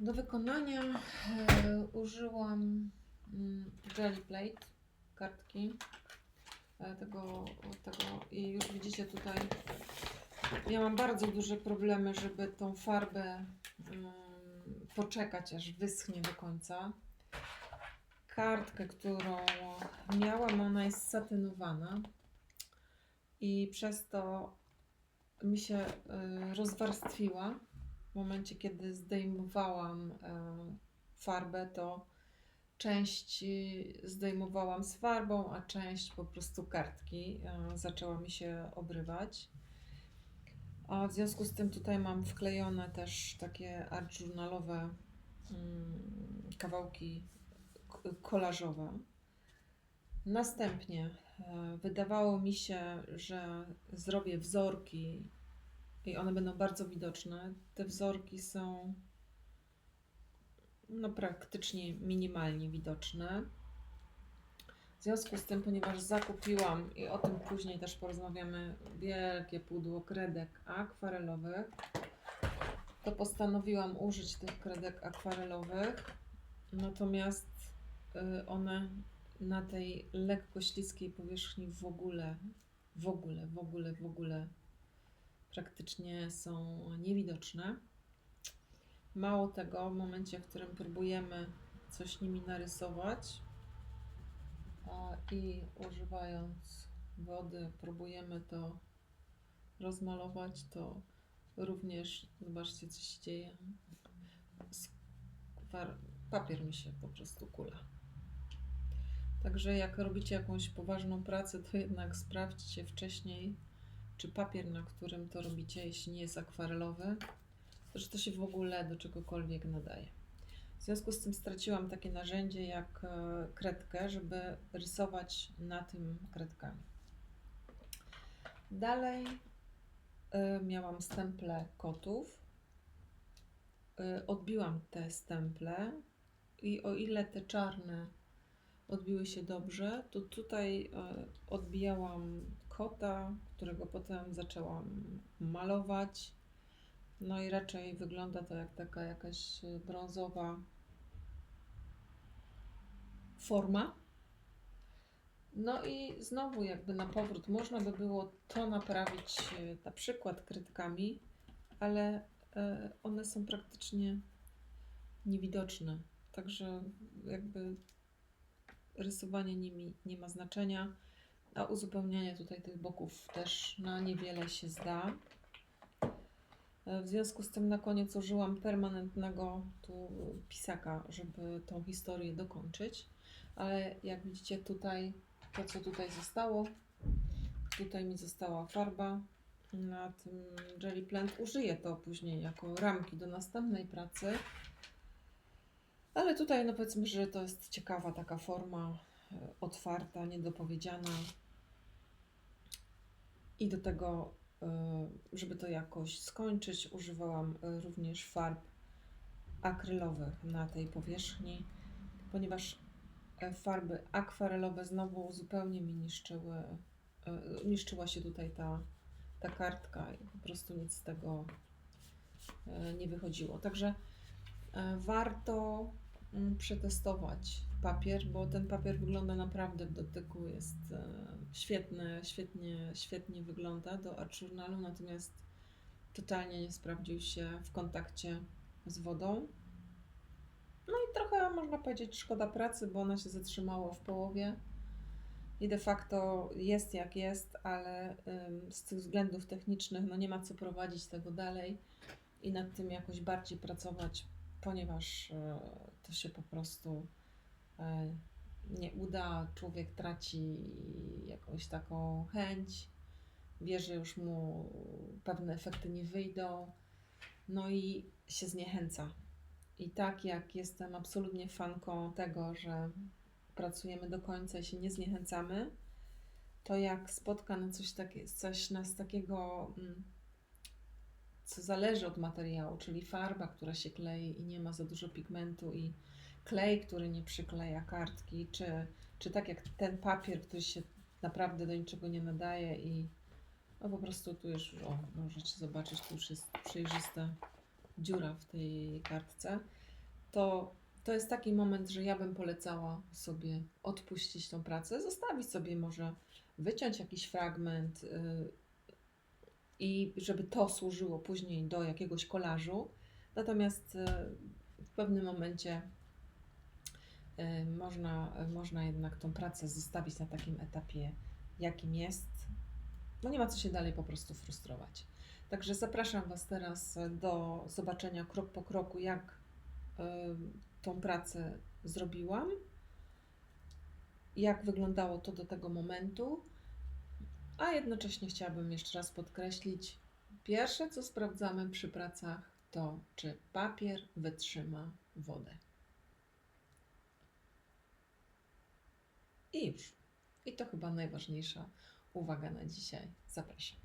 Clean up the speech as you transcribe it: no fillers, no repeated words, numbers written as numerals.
Do wykonania użyłam jelly plate, kartki tego i już widzicie tutaj, ja mam bardzo duże problemy, żeby tą farbę poczekać, aż wyschnie do końca. Kartkę, którą miałam, ona jest satynowana i przez to mi się rozwarstwiła. W momencie, kiedy zdejmowałam farbę, to część zdejmowałam z farbą, a część po prostu kartki zaczęła mi się obrywać. A w związku z tym tutaj mam wklejone też takie art journalowe kawałki kolażowe. Następnie wydawało mi się, że zrobię wzorki i one będą bardzo widoczne. Te wzorki są praktycznie minimalnie widoczne. W związku z tym, ponieważ zakupiłam, i o tym później też porozmawiamy, wielkie pudło kredek akwarelowych, to postanowiłam użyć tych kredek akwarelowych. Natomiast one na tej lekko śliskiej powierzchni w ogóle praktycznie są niewidoczne. Mało tego, w momencie, w którym próbujemy coś nimi narysować i używając wody próbujemy to rozmalować, to również, zobaczcie, co się dzieje. Papier mi się po prostu kula. Także jak robicie jakąś poważną pracę, to jednak sprawdźcie wcześniej, czy papier, na którym to robicie, jeśli nie jest akwarelowy, że to się w ogóle do czegokolwiek nadaje. W związku z tym straciłam takie narzędzie jak kredkę, żeby rysować na tym kredkami. Dalej miałam stemple kotów. Odbiłam te stemple i o ile te czarne odbiły się dobrze, to tutaj odbijałam kota, którego potem zaczęłam malować. No i raczej wygląda to jak taka jakaś brązowa forma. No i znowu jakby na powrót można by było to naprawić na przykład kredkami, ale one są praktycznie niewidoczne. Także jakby rysowanie nimi nie ma znaczenia, a uzupełnianie tutaj tych boków też na niewiele się zda. W związku z tym na koniec użyłam permanentnego tu pisaka, żeby tą historię dokończyć. Ale jak widzicie tutaj, to co tutaj zostało, tutaj mi została farba na tym jelly plant. Użyję to później jako ramki do następnej pracy. Ale tutaj no powiedzmy, że to jest ciekawa taka forma, otwarta, niedopowiedziana. I do tego, żeby to jakoś skończyć, używałam również farb akrylowych na tej powierzchni, ponieważ farby akwarelowe znowu zupełnie mi niszczyła się tutaj ta kartka i po prostu nic z tego nie wychodziło. Także warto przetestować papier, bo ten papier wygląda naprawdę w dotyku, jest świetny, świetnie wygląda do art journalu, natomiast totalnie nie sprawdził się w kontakcie z wodą. No i trochę można powiedzieć szkoda pracy, bo ona się zatrzymała w połowie i de facto jest jak jest, ale z tych względów technicznych no nie ma co prowadzić tego dalej i nad tym jakoś bardziej pracować, ponieważ to się po prostu nie uda, człowiek traci jakąś taką chęć, wie, że już mu pewne efekty nie wyjdą, no i się zniechęca. I tak jak jestem absolutnie fanką tego, że pracujemy do końca i się nie zniechęcamy, to jak spotka na coś nas takiego, co zależy od materiału, czyli farba, która się klei i nie ma za dużo pigmentu i klej, który nie przykleja kartki, czy tak jak ten papier, który się naprawdę do niczego nie nadaje i no po prostu tu już, możecie zobaczyć, tu już jest przejrzysta dziura w tej kartce. to jest taki moment, że ja bym polecała sobie odpuścić tą pracę, zostawić sobie może, wyciąć jakiś fragment i żeby to służyło później do jakiegoś kolażu. Natomiast w pewnym momencie można jednak tą pracę zostawić na takim etapie, jakim jest, bo nie ma co się dalej po prostu frustrować. Także zapraszam Was teraz do zobaczenia krok po kroku, jak tą pracę zrobiłam, jak wyglądało to do tego momentu, a jednocześnie chciałabym jeszcze raz podkreślić, pierwsze co sprawdzamy przy pracach to, czy papier wytrzyma wodę. I już. I to chyba najważniejsza uwaga na dzisiaj. Zapraszam.